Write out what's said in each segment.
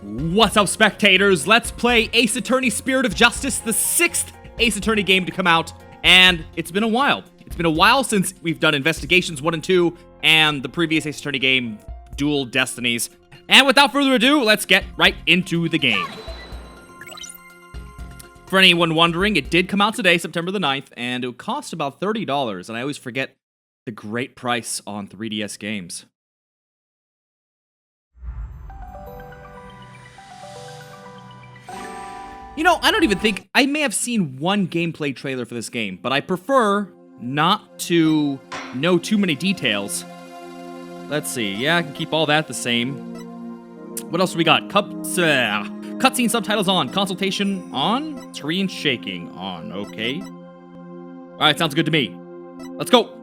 What's up, spectators? Let's play Ace Attorney Spirit of Justice, the 6th Ace Attorney game to come out, and it's been a while. It's been a while since we've done Investigations 1 and 2, and the previous Ace Attorney game, Dual Destinies. And without further ado, let's get right into the game. For anyone wondering, it did come out today, September the 9th, and it would cost about $30, and I always forget the great price on 3DS games. You know, I don't even think I may have seen one gameplay trailer for this game, but I prefer not to know too many details. Let's see. Yeah, I can keep all that the same. What else do we got? Cutscene subtitles on. Consultation on. Screen shaking on. Okay. All right, sounds good to me. Let's go.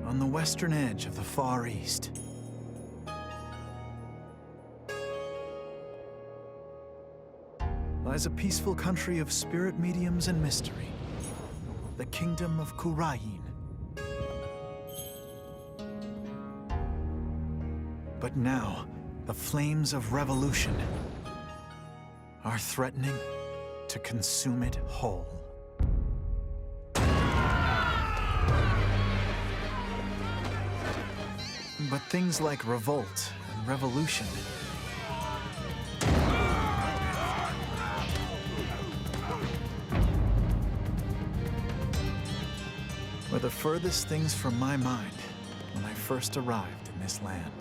On the western edge of the Far East, lies a peaceful country of spirit mediums and mystery, the kingdom of Kurain. But now, the flames of revolution are threatening to consume it whole. But things like revolt and revolution were the furthest things from my mind when I first arrived in this land.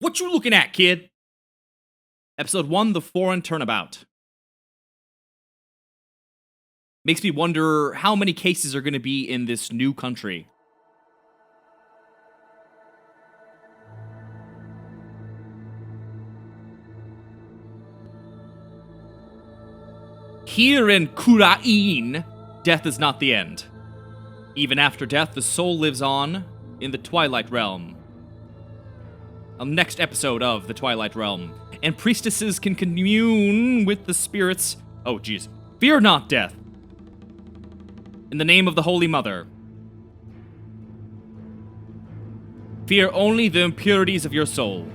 What you looking at, kid? Episode 1, The Foreign Turnabout. Makes me wonder how many cases are going to be in this new country. Here in Kurain, death is not the end. Even after death, the soul lives on in the Twilight Realm. Next episode of The Twilight Realm. And priestesses can commune with the spirits. Oh, jeez. Fear not death. In the name of the Holy Mother. Fear only the impurities of your soul.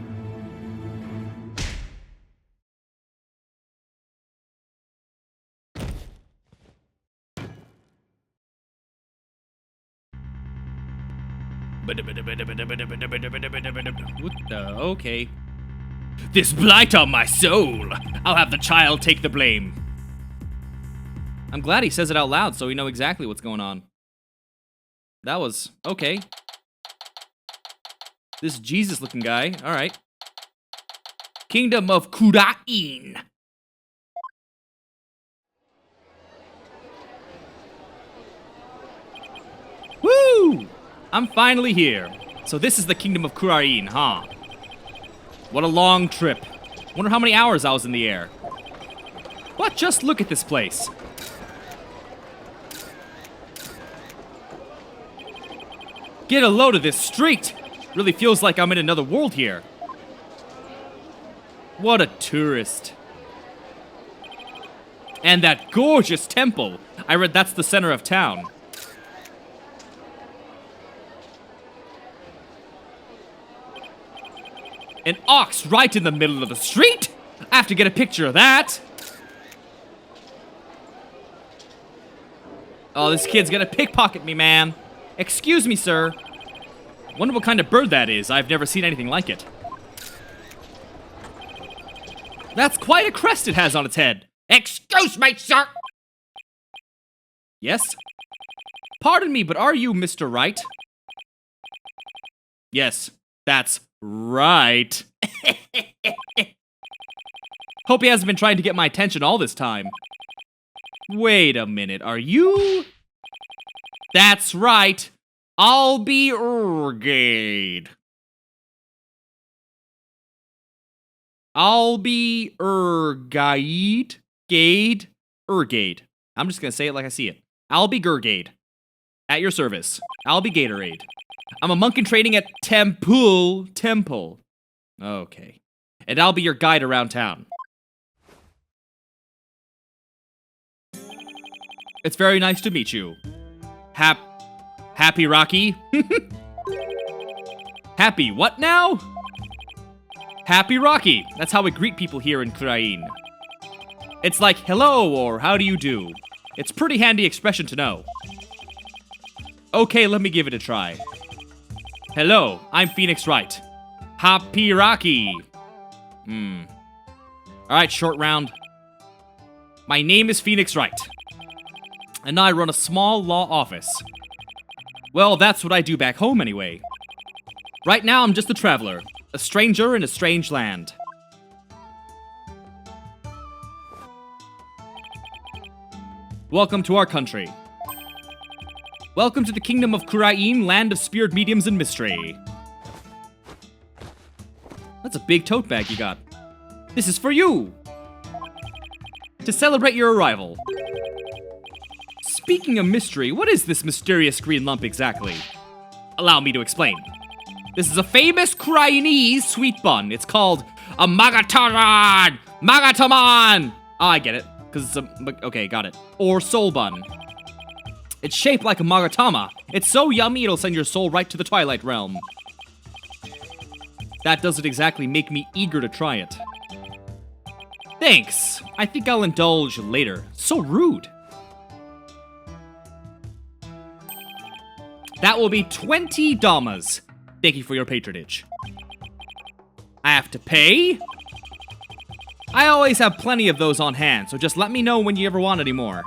What the? Okay. This blight on my soul! I'll have the child take the blame. I'm glad he says it out loud so we know exactly what's going on. That was... okay. This Jesus-looking guy. Alright. Kingdom of Kurain. Woo! I'm finally here. So this is the Kingdom of Kurain, huh? What a long trip. Wonder how many hours I was in the air. But just look at this place. Get a load of this street. Really feels like I'm in another world here. What a tourist. And that gorgeous temple. I read that's the center of town. An ox right in the middle of the street? I have to get a picture of that. Oh, this kid's gonna pickpocket me, man. Excuse me, sir. Wonder what kind of bird that is. I've never seen anything like it. That's quite a crest it has on its head. Excuse me, sir. Yes? Pardon me, but are you Mr. Wright? Yes, that's right. Hope he hasn't been trying to get my attention all this time. Wait a minute, are you? That's right. I'll be Urgade. I'll be Urgade. Urgade. I'm just gonna say it like I see it. I'll be Gurgade. At your service. I'll be Gatorade. I'm a monk in training at Temple. Okay. And I'll be your guide around town. It's very nice to meet you. Happy Rocky? Happy what now? Happy Rocky. That's how we greet people here in Krain. It's like hello or how do you do. It's pretty handy expression to know. Okay, let me give it a try. Hello, I'm Phoenix Wright. Happy Rocky. Alright, short round. My name is Phoenix Wright. And I run a small law office. Well, that's what I do back home anyway. Right now, I'm just a traveler. A stranger in a strange land. Welcome to our country. Welcome to the kingdom of Kurain, land of spirit mediums and mystery. That's a big tote bag you got. This is for you! To celebrate your arrival. Speaking of mystery, what is this mysterious green lump exactly? Allow me to explain. This is a famous Kurainese sweet bun. It's called a Magataran! Magataman! Oh, I get it. Because it's a... Okay, got it. Or soul bun. It's shaped like a Magatama. It's so yummy it'll send your soul right to the Twilight Realm. That doesn't exactly make me eager to try it. Thanks. I think I'll indulge later. So rude. That will be 20 Damas. Thank you for your patronage. I have to pay? I always have plenty of those on hand, so just let me know when you ever want any more.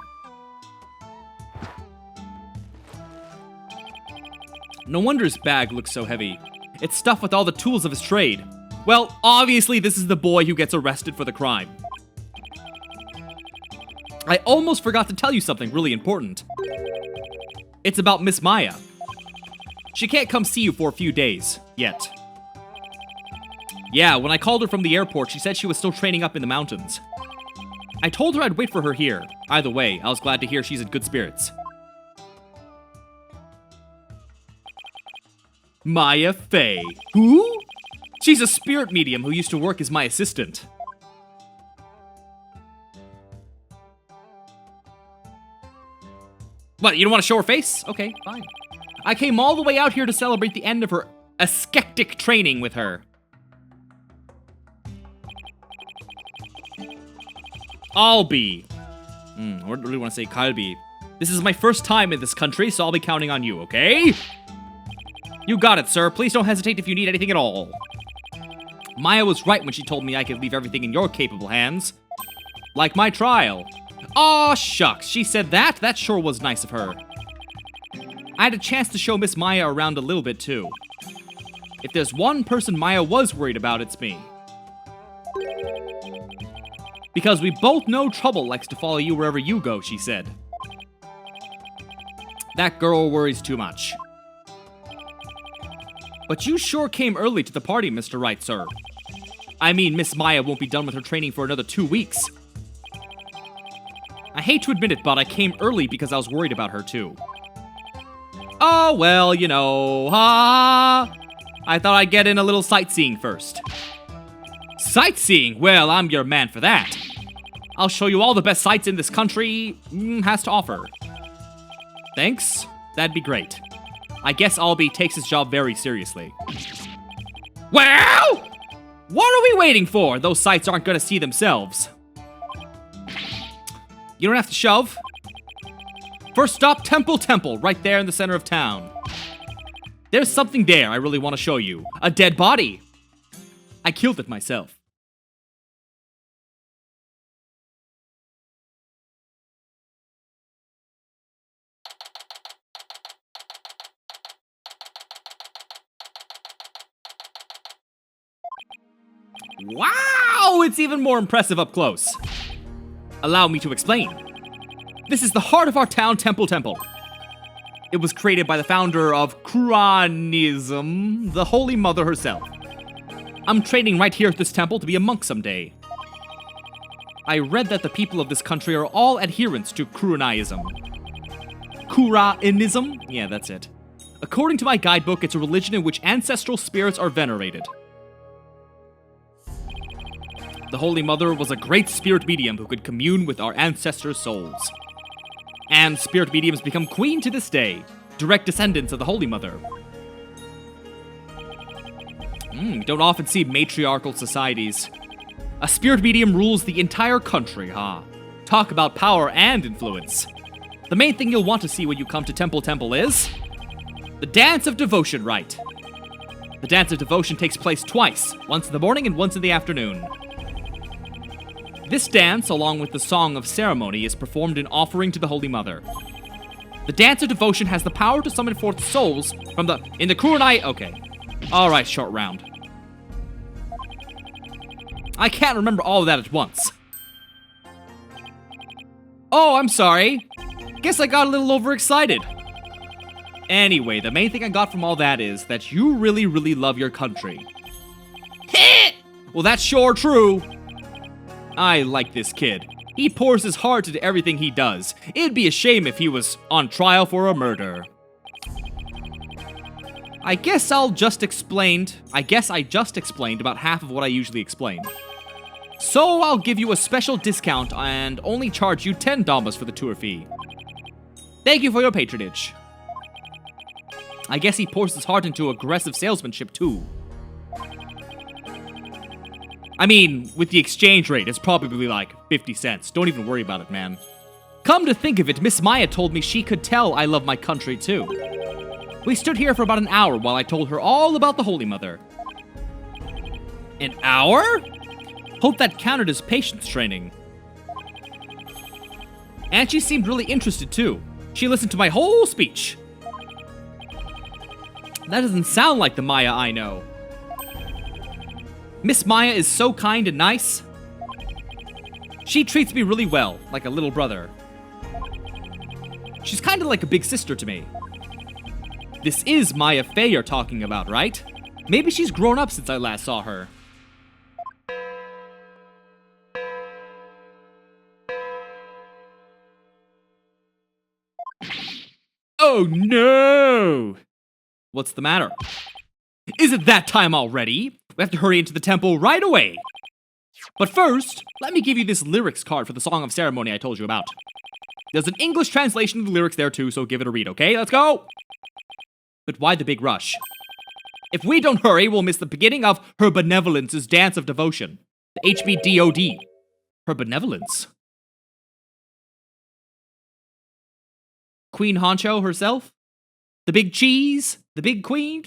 No wonder his bag looks so heavy. It's stuffed with all the tools of his trade. Well, obviously this is the boy who gets arrested for the crime. I almost forgot to tell you something really important. It's about Miss Maya. She can't come see you for a few days, yet. Yeah, when I called her from the airport, she said she was still training up in the mountains. I told her I'd wait for her here. Either way, I was glad to hear she's in good spirits. Maya Fey. Who? She's a spirit medium who used to work as my assistant. What, you don't want to show her face? Okay, fine. I came all the way out here to celebrate the end of her ascetic training with her. I'll be. I really want to say Kalbi. This is my first time in this country, so I'll be counting on you, okay? You got it, sir. Please don't hesitate if you need anything at all. Maya was right when she told me I could leave everything in your capable hands. Like my trial. Aw, shucks. She said that? That sure was nice of her. I had a chance to show Miss Maya around a little bit, too. If there's one person Maya was worried about, it's me. Because we both know trouble likes to follow you wherever you go, she said. That girl worries too much. But you sure came early to the party, Mr. Wright, sir. I mean, Miss Maya won't be done with her training for another 2 weeks. I hate to admit it, but I came early because I was worried about her, too. Oh, well, you know, I thought I'd get in a little sightseeing first. Sightseeing? Well, I'm your man for that. I'll show you all the best sights in this country has to offer. Thanks? That'd be great. I guess Albie takes his job very seriously. Well, what are we waiting for? Those sights aren't gonna see themselves. You don't have to shove. First stop, Temple, right there in the center of town. There's something there I really want to show you. A dead body. I killed it myself. Wow, it's even more impressive up close. Allow me to explain. This is the heart of our town, Temple. It was created by the founder of Kuranism, the Holy Mother herself. I'm training right here at this temple to be a monk someday. I read that the people of this country are all adherents to Kuranaism. Kurainism? Yeah, that's it. According to my guidebook, it's a religion in which ancestral spirits are venerated. The Holy Mother was a great spirit medium who could commune with our ancestors' souls. And spirit mediums become queen to this day, direct descendants of the Holy Mother. Don't often see matriarchal societies. A spirit medium rules the entire country, huh? Talk about power and influence. The main thing you'll want to see when you come to Temple is the Dance of Devotion Rite. The Dance of Devotion takes place twice, once in the morning and once in the afternoon. This dance, along with the Song of Ceremony, is performed in offering to the Holy Mother. The Dance of Devotion has the power to summon forth souls from in the Kuranai. Okay. Alright, short round. I can't remember all of that at once. Oh, I'm sorry. Guess I got a little overexcited. Anyway, the main thing I got from all that is that you really, really love your country. Well, that's sure true. I like this kid. He pours his heart into everything he does. It'd be a shame if he was on trial for a murder. I guess I just explained about half of what I usually explain. So I'll give you a special discount and only charge you 10 damas for the tour fee. Thank you for your patronage. I guess he pours his heart into aggressive salesmanship too. I mean, with the exchange rate, it's probably like 50 cents. Don't even worry about it, man. Come to think of it, Miss Maya told me she could tell I love my country too. We stood here for about an hour while I told her all about the Holy Mother. An hour? Hope that counted as patience training. And she seemed really interested too. She listened to my whole speech. That doesn't sound like the Maya I know. Miss Maya is so kind and nice. She treats me really well, like a little brother. She's kind of like a big sister to me. This is Maya Fey you're talking about, right? Maybe she's grown up since I last saw her. Oh no! What's the matter? Is it that time already? We have to hurry into the temple right away. But first, let me give you this lyrics card for the Song of Ceremony I told you about. There's an English translation of the lyrics there too, so give it a read, okay? Let's go! But why the big rush? If we don't hurry, we'll miss the beginning of Her Benevolence's Dance of Devotion. The HBDOD. Her Benevolence. Queen Honcho herself? The big cheese? The big queen?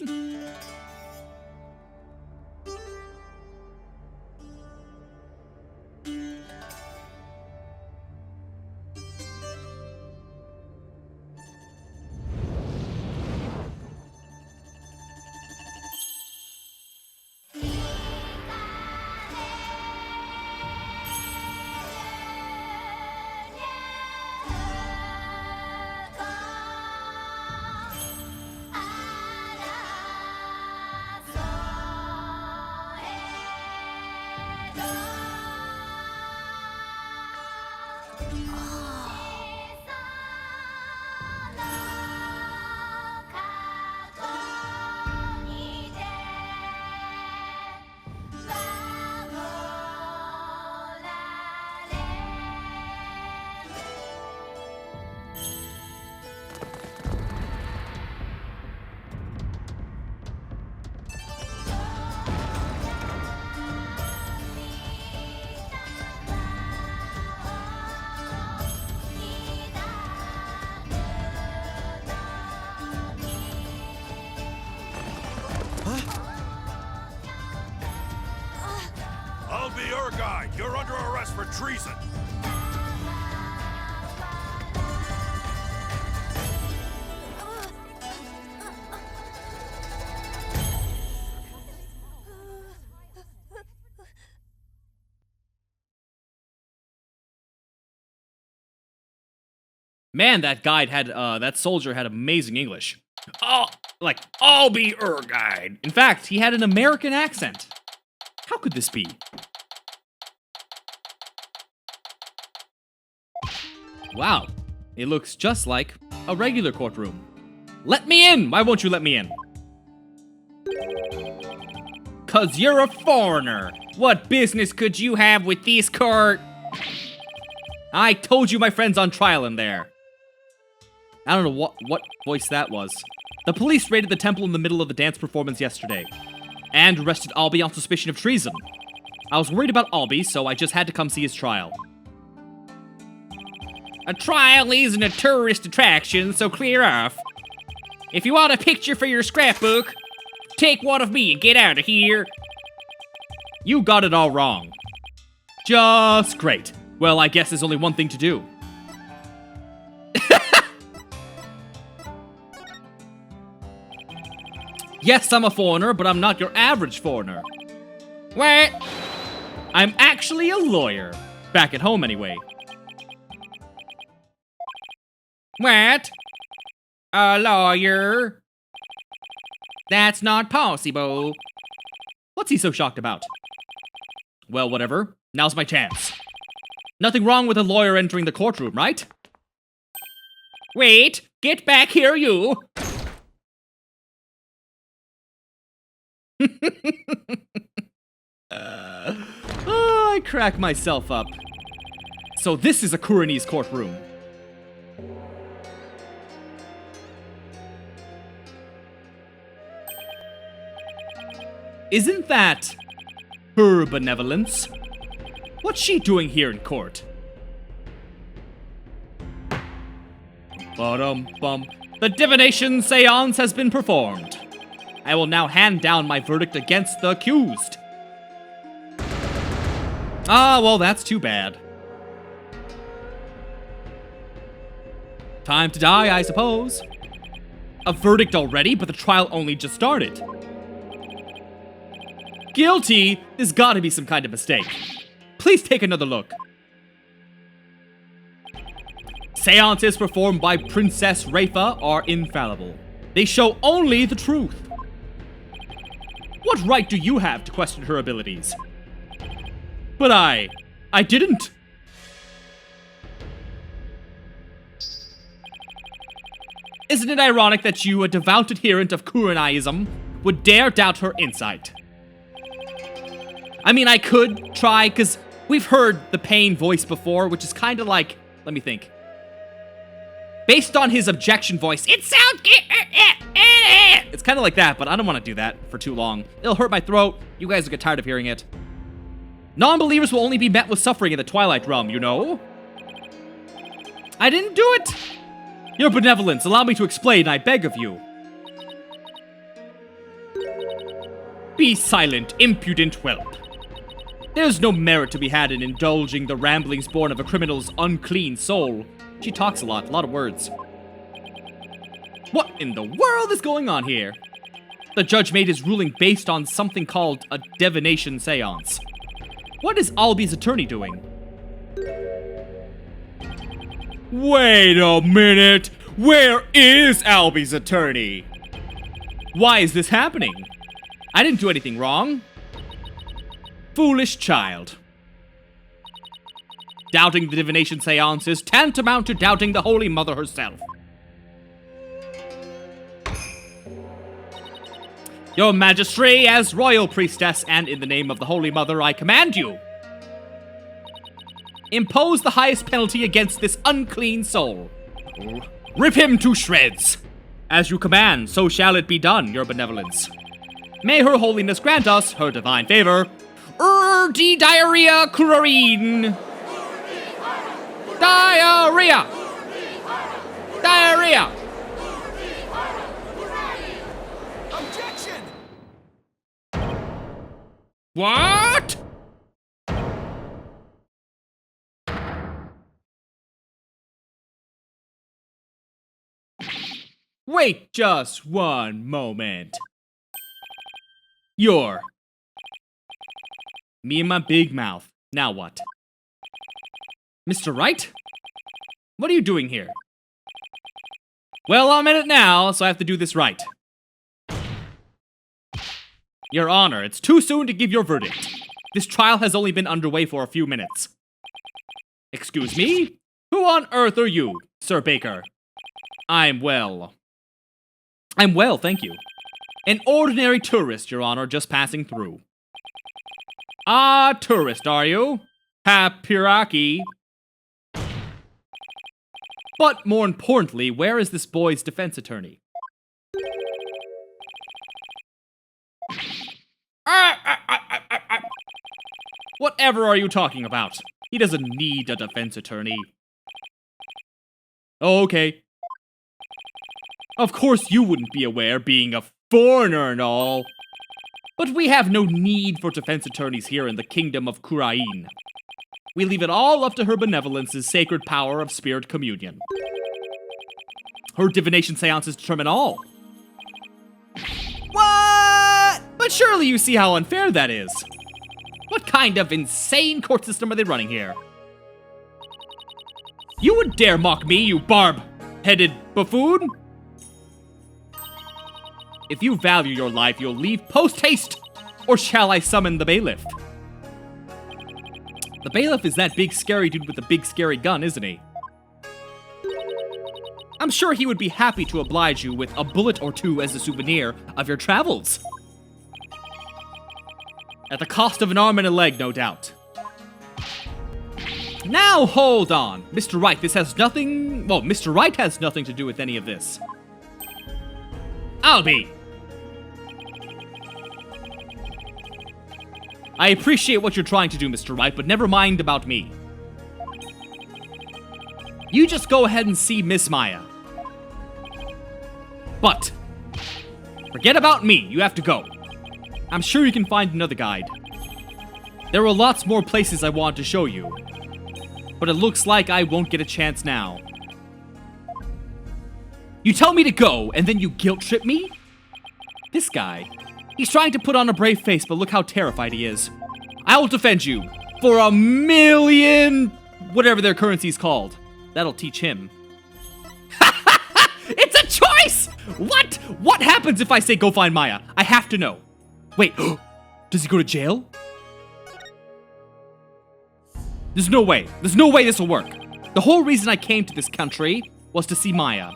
I'll be your guide. You're under arrest for treason. Man, that guide had, that soldier had amazing English. Oh, like, I'll be your guide. In fact, he had an American accent. How could this be? Wow, it looks just like a regular courtroom. Let me in! Why won't you let me in? 'Cause you're a foreigner. What business could you have with this court? I told you my friend's on trial in there. I don't know what voice that was. The police raided the temple in the middle of the dance performance yesterday, and arrested Albie on suspicion of treason. I was worried about Albie, so I just had to come see his trial. A trial isn't a tourist attraction, so clear off. If you want a picture for your scrapbook, take one of me and get out of here. You got it all wrong. Just great. Well, I guess there's only one thing to do. Yes, I'm a foreigner, but I'm not your average foreigner. What? I'm actually a lawyer. Back at home, anyway. What? A lawyer? That's not possible. What's he so shocked about? Well, whatever. Now's my chance. Nothing wrong with a lawyer entering the courtroom, right? Wait, get back here, you! I crack myself up. So this is a Kurani's courtroom. Isn't that her benevolence? What's she doing here in court? Ba-dum-bum. The divination seance has been performed. I will now hand down my verdict against the accused. Ah, well, that's too bad. Time to die, I suppose. A verdict already, but the trial only just started. Guilty? There's gotta be some kind of mistake. Please take another look. Seances performed by Princess Rafa are infallible. They show only the truth. What right do you have to question her abilities? But I didn't. Isn't it ironic that you, a devout adherent of Kuranaism, would dare doubt her insight? I mean, I could try, because we've heard the Pain voice before, which is kind of like, let me think. Based on his objection voice, it sounds... It's kind of like that, but I don't want to do that for too long. It'll hurt my throat. You guys will get tired of hearing it. Non-believers will only be met with suffering in the Twilight Realm, you know? I didn't do it! Your benevolence, allow me to explain, I beg of you. Be silent, impudent whelp. There's no merit to be had in indulging the ramblings born of a criminal's unclean soul. She talks a lot of words. What in the world is going on here? The judge made his ruling based on something called a divination seance. What is Albie's attorney doing? Wait a minute! Where is Albie's attorney? Why is this happening? I didn't do anything wrong. Foolish child. Doubting the divination seance is tantamount to doubting the Holy Mother herself. Your Majesty, as royal priestess and in the name of the Holy Mother, I command you. Impose the highest penalty against this unclean soul. Rip him to shreds. As you command, so shall it be done, your benevolence. May her holiness grant us her divine favor. Diarrhea Kurarine. Diarrhea. Diarrhea. Objection! What? Wait just one moment. You're... Me and my big mouth. Now what? Mr. Wright? What are you doing here? Well, I'm in it now, so I have to do this right. Your Honor, it's too soon to give your verdict. This trial has only been underway for a few minutes. Excuse me? Who Who on earth are you, Sir Baker? I'm well, thank you. An ordinary tourist, Your Honor, just passing through. Ah, tourist, are you? Hapiraki. But more importantly, where is this boy's defense attorney? Whatever are you talking about? He doesn't need a defense attorney. Oh, okay. Of course you wouldn't be aware, being a foreigner and all. But we have no need for defense attorneys here in the kingdom of Kurain. We leave it all up to her benevolence's sacred power of spirit communion. Her divination seances determine all. What? But surely you see how unfair that is. What kind of insane court system are they running here? You would dare mock me, you barb-headed buffoon? If you value your life, you'll leave post-haste! Or shall I summon the bailiff? The bailiff is that big scary dude with the big scary gun, isn't he? I'm sure he would be happy to oblige you with a bullet or two as a souvenir of your travels. At the cost of an arm and a leg, no doubt. Now, hold on. Mr. Wright, this has nothing... Well, Mr. Wright has nothing to do with any of this. I'll be. I appreciate what you're trying to do, Mr. Wright, but never mind about me. You just go ahead and see Miss Maya. But, forget about me, you have to go. I'm sure you can find another guide. There are lots more places I want to show you. But it looks like I won't get a chance now. You tell me to go, and then you guilt trip me? This guy. He's trying to put on a brave face, but look how terrified he is. I will defend you. For 1,000,000... whatever their currency's called. That'll teach him. It's a choice! What? What happens if I say go find Maya? I have to know. Wait, does he go to jail? There's no way this will work. The whole reason I came to this country was to see Maya.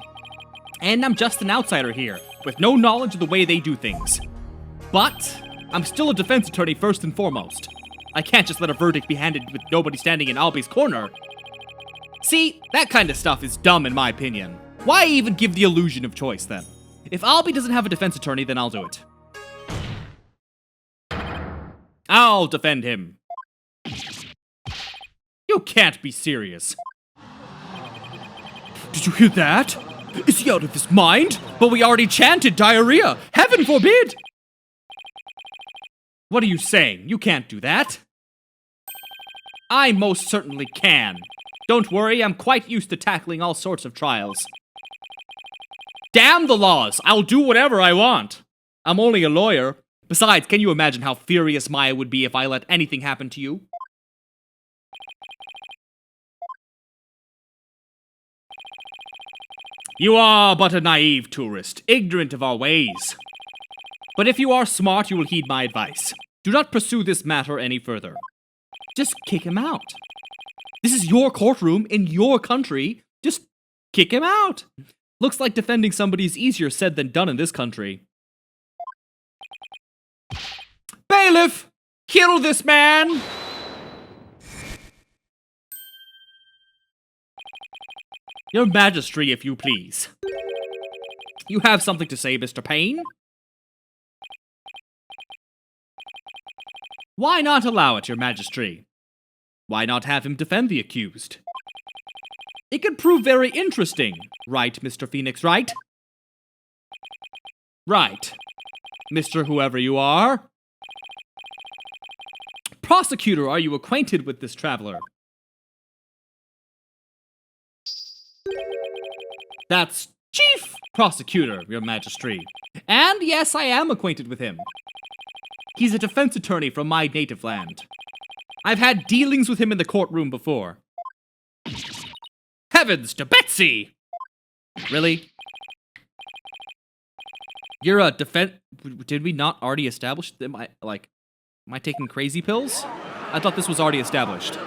And I'm just an outsider here, with no knowledge of the way they do things. But, I'm still a defense attorney first and foremost. I can't just let a verdict be handed with nobody standing in Albi's corner. See, that kind of stuff is dumb in my opinion. Why even give the illusion of choice then? If Albi doesn't have a defense attorney, then I'll do it. I'll defend him. You can't be serious. Did you hear that? Is he out of his mind? But we already chanted diarrhea. Heaven forbid! What are you saying? You can't do that. I most certainly can. Don't worry, I'm quite used to tackling all sorts of trials. Damn the laws! I'll do whatever I want. I'm only a lawyer. Besides, can you imagine how furious Maya would be if I let anything happen to you? You are but a naive tourist, ignorant of our ways. But if you are smart, you will heed my advice. Do not pursue this matter any further. Just kick him out. This is your courtroom in your country. Just kick him out. Looks like defending somebody is easier said than done in this country. Bailiff! Kill this man! Your Majesty, if you please. You have something to say, Mr. Payne? Why not allow it, Your Majesty? Why not have him defend the accused? It could prove very interesting, right, Mr. Phoenix Wright? Right. Mr. Whoever you are. Prosecutor, are you acquainted with this traveler? That's Chief Prosecutor, Your Majesty. And yes, I am acquainted with him. He's a defense attorney from my native land. I've had dealings with him in the courtroom before. Heavens to Betsy! Really? You're a Did we not already establish? Am I taking crazy pills? I thought this was already established.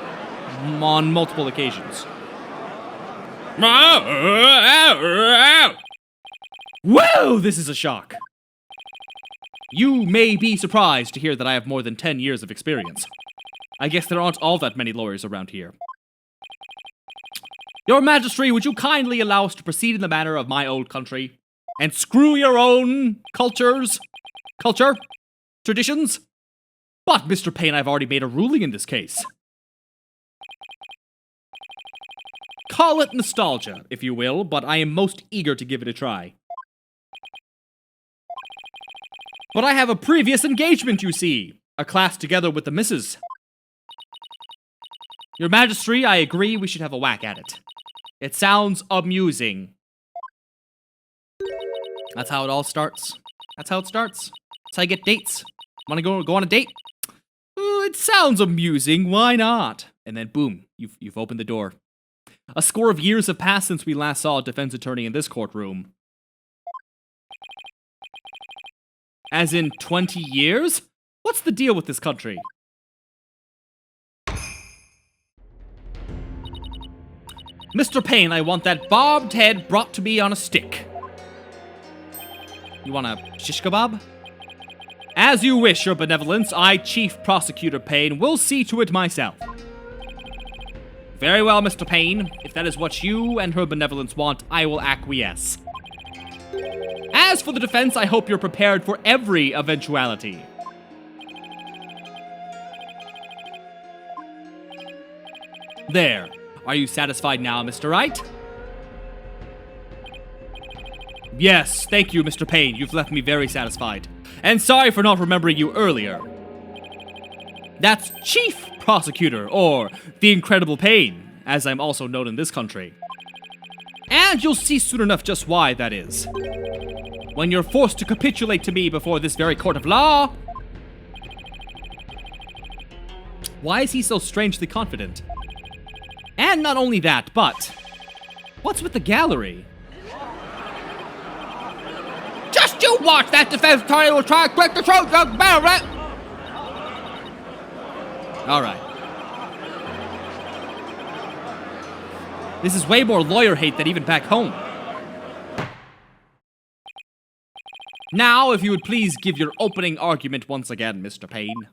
On multiple occasions. Whoa, this is a shock. You may be surprised to hear that I have more than 10 years of experience. I guess there aren't all that many lawyers around here. Your Majesty, would you kindly allow us to proceed in the manner of my old country? And screw your own traditions? But, Mr. Payne, I've already made a ruling in this case. Call it nostalgia, if you will, but I am most eager to give it a try. But I have a previous engagement, you see. A class together with the missus. Your Majesty, I agree we should have a whack at it. It sounds amusing. That's how it all starts. That's how it starts. That's how I get dates. Wanna go on a date? It sounds amusing, why not? And then boom, you've opened the door. A score of years have passed since we last saw a defense attorney in this courtroom. As in 20 years? What's the deal with this country? Mr. Payne, I want that bobbed head brought to me on a stick. You want a shish kebab? As you wish, Your Benevolence. I, Chief Prosecutor Payne, will see to it myself. Very well, Mr. Payne. If that is what you and Her Benevolence want, I will acquiesce. As for the defense, I hope you're prepared for every eventuality. There. Are you satisfied now, Mr. Wright? Yes, thank you, Mr. Payne. You've left me very satisfied. And sorry for not remembering you earlier. That's Chief Prosecutor, or the Incredible Payne, as I'm also known in this country. And you'll see soon enough just why that is. When you're forced to capitulate to me before this very court of law. Why is he so strangely confident? And not only that, but what's with the gallery? Just you watch! That defense attorney will try to click the truth, young Barrett! Alright. This is way more lawyer hate than even back home. Now, if you would please give your opening argument once again, Mr. Payne.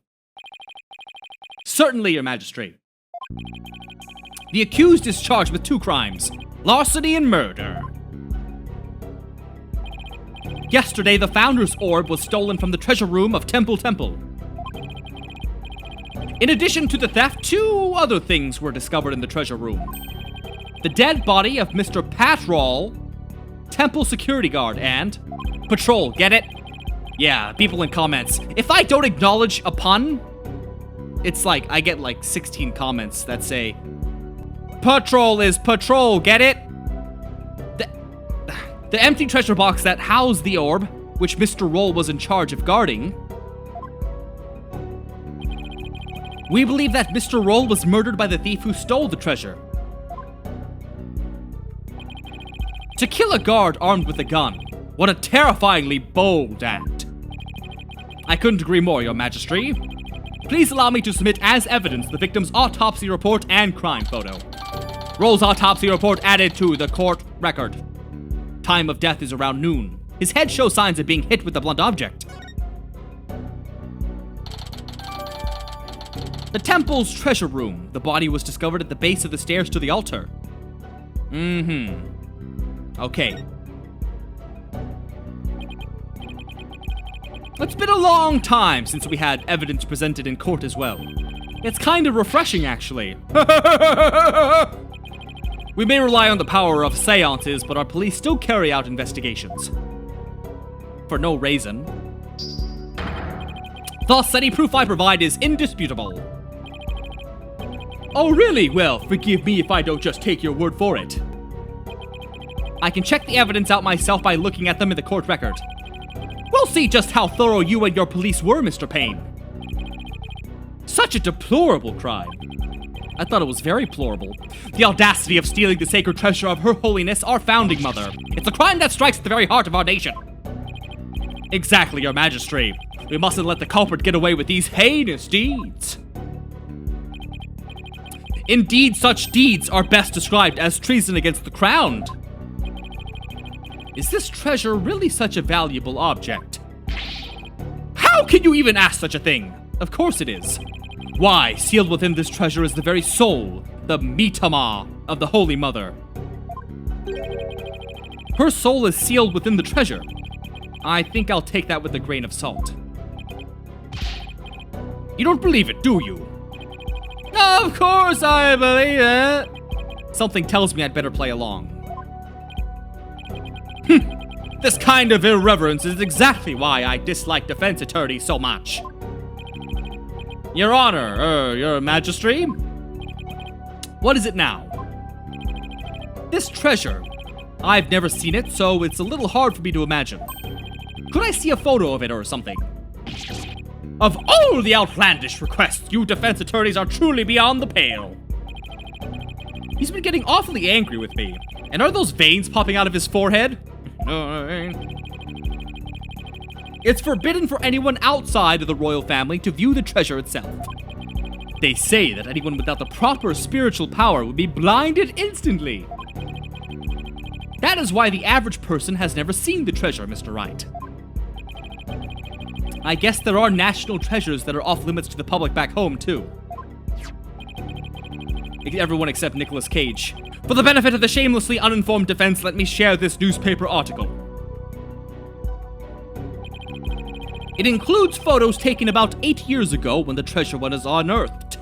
Certainly, Your Majesty. The accused is charged with 2 crimes, larceny and murder. Yesterday, the Founder's Orb was stolen from the treasure room of Temple. In addition to the theft, 2 other things were discovered in the treasure room. The dead body of Mr. Patrol, Temple security guard, and Patrol, get it? Yeah, people in comments. If I don't acknowledge a pun, it's like, I get like 16 comments that say, Patrol is patrol, get it? The empty treasure box that housed the orb, which Mr. Roll was in charge of guarding. We believe that Mr. Roll was murdered by the thief who stole the treasure. To kill a guard armed with a gun. What a terrifyingly bold act. I couldn't agree more, Your Majesty. Please allow me to submit as evidence the victim's autopsy report and crime photo. Roll's autopsy report added to the court record. Time of death is around noon. His head shows signs of being hit with a blunt object. The temple's treasure room. The body was discovered at the base of the stairs to the altar. Okay. It's been a long time since we had evidence presented in court as well. It's kind of refreshing, actually. We may rely on the power of seances, but our police still carry out investigations. For no reason. Thus, any proof I provide is indisputable. Oh, really? Well, forgive me if I don't just take your word for it. I can check the evidence out myself by looking at them in the court record. We'll see just how thorough you and your police were, Mr. Payne. Such a deplorable crime. I thought it was very plorable. The audacity of stealing the sacred treasure of Her Holiness, our founding mother. It's a crime that strikes at the very heart of our nation. Exactly, Your Majesty. We mustn't let the culprit get away with these heinous deeds. Indeed, such deeds are best described as treason against the crown. Is this treasure really such a valuable object? How can you even ask such a thing? Of course it is. Why, sealed within this treasure is the very soul, the Mitama of the Holy Mother. Her soul is sealed within the treasure. I think I'll take that with a grain of salt. You don't believe it, do you? Of course I believe it. Something tells me I'd better play along. This kind of irreverence is exactly why I dislike defense attorneys so much. Your Honor, your Majesty? What is it now? This treasure. I've never seen it, so it's a little hard for me to imagine. Could I see a photo of it or something? Of all the outlandish requests, you defense attorneys are truly beyond the pale. He's been getting awfully angry with me. And are those veins popping out of his forehead? It's forbidden for anyone outside of the royal family to view the treasure itself. They say that anyone without the proper spiritual power would be blinded instantly. That is why the average person has never seen the treasure, Mr. Wright. I guess there are national treasures that are off limits to the public back home, too. Everyone except Nicolas Cage. For the benefit of the shamelessly uninformed defense, let me share this newspaper article. It includes photos taken about 8 years ago when the treasure was unearthed.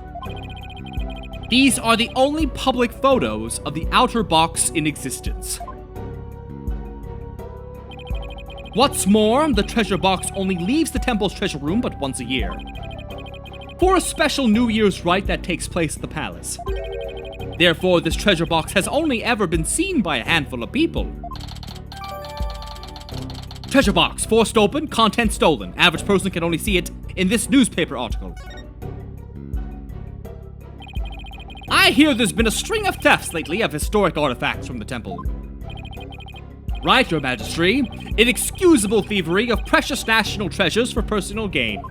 These are the only public photos of the outer box in existence. What's more, the treasure box only leaves the temple's treasure room but once a year, for a special New Year's rite that takes place at the palace. Therefore, this treasure box has only ever been seen by a handful of people. Treasure box, forced open, content stolen. Average person can only see it in this newspaper article. I hear there's been a string of thefts lately of historic artifacts from the temple. Right, Your Majesty. Inexcusable thievery of precious national treasures for personal gain.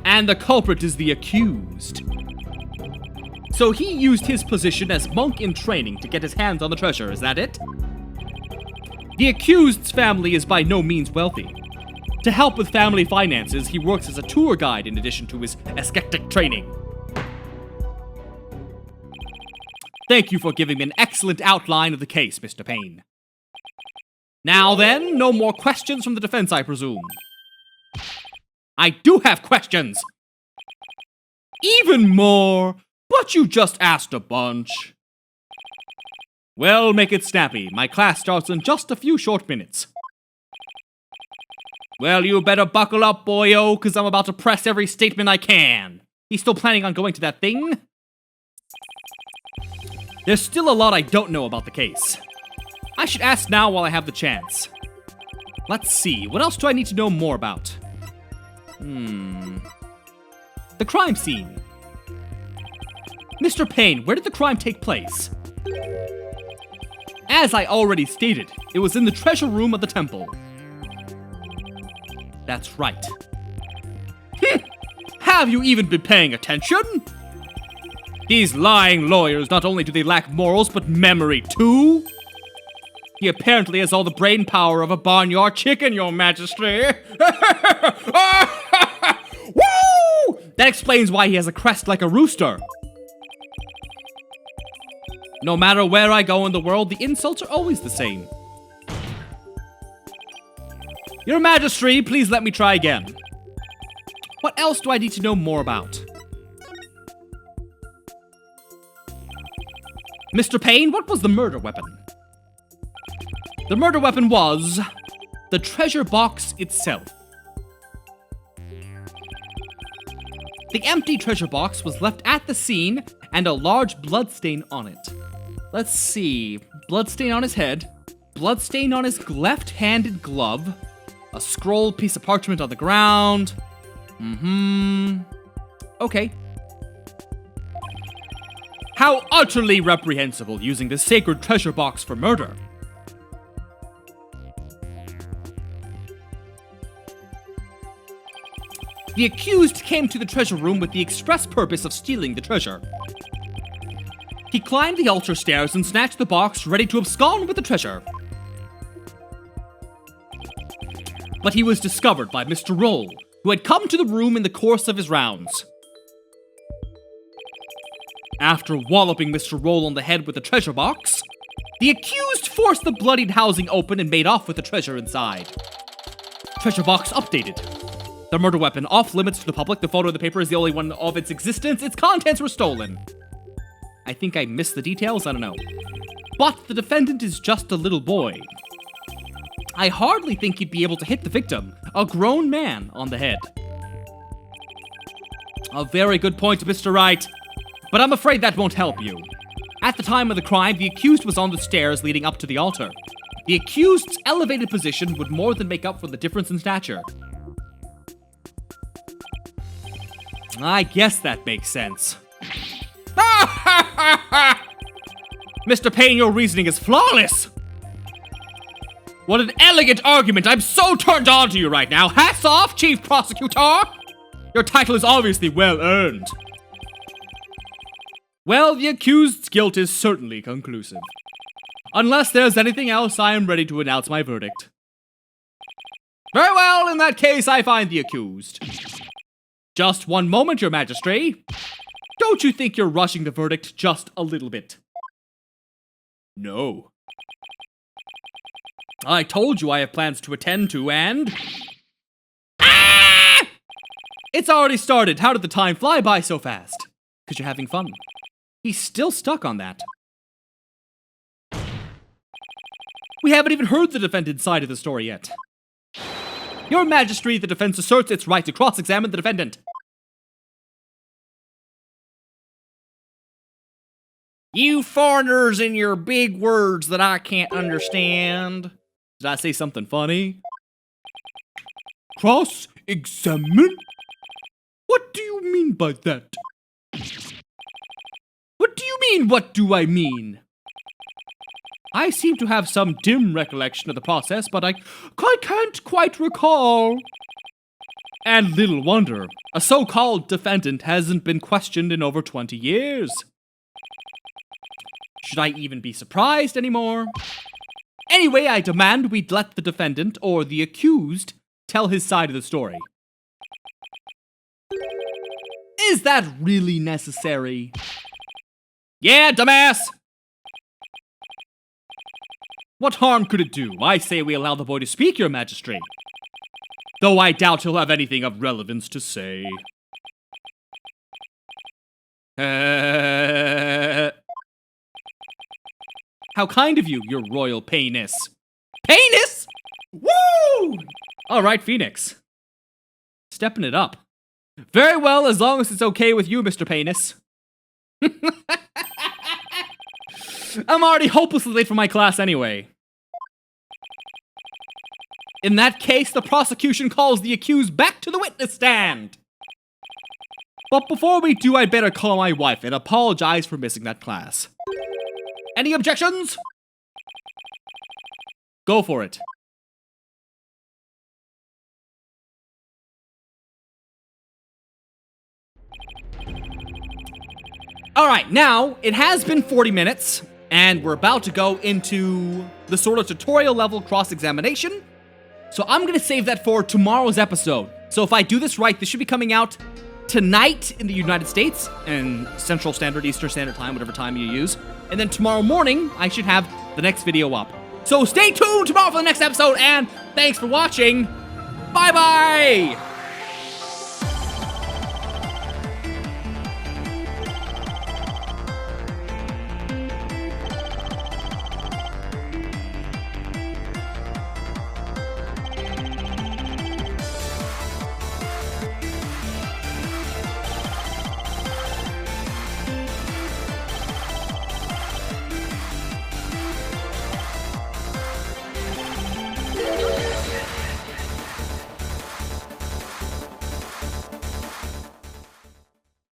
And the culprit is the accused. So he used his position as monk in training to get his hands on the treasure, is that it? The accused's family is by no means wealthy. To help with family finances, he works as a tour guide in addition to his ascetic training. Thank you for giving me an excellent outline of the case, Mr. Payne. Now then, no more questions from the defense, I presume. I do have questions! Even more, but you just asked a bunch. Well, make it snappy. My class starts in just a few short minutes. Well, you better buckle up, boyo, because I'm about to press every statement I can. He's still planning on going to that thing? There's still a lot I don't know about the case. I should ask now while I have the chance. Let's see, what else do I need to know more about? The crime scene. Mr. Payne, where did the crime take place? As I already stated, it was in the treasure room of the temple. That's right. Have you even been paying attention? These lying lawyers, not only do they lack morals, but memory too. He apparently has all the brain power of a barnyard chicken, Your Majesty. Woo! That explains why he has a crest like a rooster. No matter where I go in the world, the insults are always the same. Your Majesty, please let me try again. What else do I need to know more about? Mr. Payne, what was the murder weapon? The murder weapon was the treasure box itself. The empty treasure box was left at the scene and a large bloodstain on it. Let's see. Bloodstain on his head, bloodstain on his left-handed glove, a scrolled piece of parchment on the ground. Okay. How utterly reprehensible using the sacred treasure box for murder. The accused came to the treasure room with the express purpose of stealing the treasure. He climbed the altar stairs and snatched the box, ready to abscond with the treasure. But he was discovered by Mr. Roll, who had come to the room in the course of his rounds. After walloping Mr. Roll on the head with the treasure box, the accused forced the bloodied housing open and made off with the treasure inside. Treasure box updated. The murder weapon off limits to the public. The photo of the paper is the only one of its existence. Its contents were stolen. I think I missed the details, I don't know. But the defendant is just a little boy. I hardly think he'd be able to hit the victim, a grown man, on the head. A very good point, Mr. Wright. But I'm afraid that won't help you. At the time of the crime, the accused was on the stairs leading up to the altar. The accused's elevated position would more than make up for the difference in stature. I guess that makes sense. Mr. Payne, your reasoning is flawless! What an elegant argument! I'm so turned on to you right now! Hats off, Chief Prosecutor! Your title is obviously well earned. Well, the accused's guilt is certainly conclusive. Unless there's anything else, I am ready to announce my verdict. Very well, in that case, I find the accused. Just one moment, Your Majesty. Don't you think you're rushing the verdict just a little bit? No. I told you I have plans to attend to, and... Ah! It's already started. How did the time fly by so fast? Because you're having fun. He's still stuck on that. We haven't even heard the defendant's side of the story yet. Your Majesty, the defense asserts its right to cross-examine the defendant. You foreigners and your big words that I can't understand. Did I say something funny? Cross-examine? What do you mean by that? What do you mean, what do I mean? I seem to have some dim recollection of the process, but I can't quite recall. And little wonder, a so-called defendant hasn't been questioned in over 20 years. Should I even be surprised anymore? Anyway, I demand we let the defendant, or the accused, tell his side of the story. Is that really necessary? Yeah, dumbass! What harm could it do? I say we allow the boy to speak, Your Majesty. Though I doubt he'll have anything of relevance to say. How kind of you, Your Royal Payness. Payness? Woo! Alright, Phoenix. Stepping it up. Very well, as long as it's okay with you, Mr. Payness. I'm already hopelessly late for my class anyway. In that case, the prosecution calls the accused back to the witness stand. But before we do, I'd better call my wife and apologize for missing that class. Any objections? Go for it. Alright, now, it has been 40 minutes, and we're about to go into the sort of tutorial level cross-examination. So I'm gonna save that for tomorrow's episode. So if I do this right, this should be coming out tonight in the United States, and Central Standard, Eastern Standard Time, whatever time you use. And then tomorrow morning, I should have the next video up. So stay tuned tomorrow for the next episode, and thanks for watching. Bye-bye!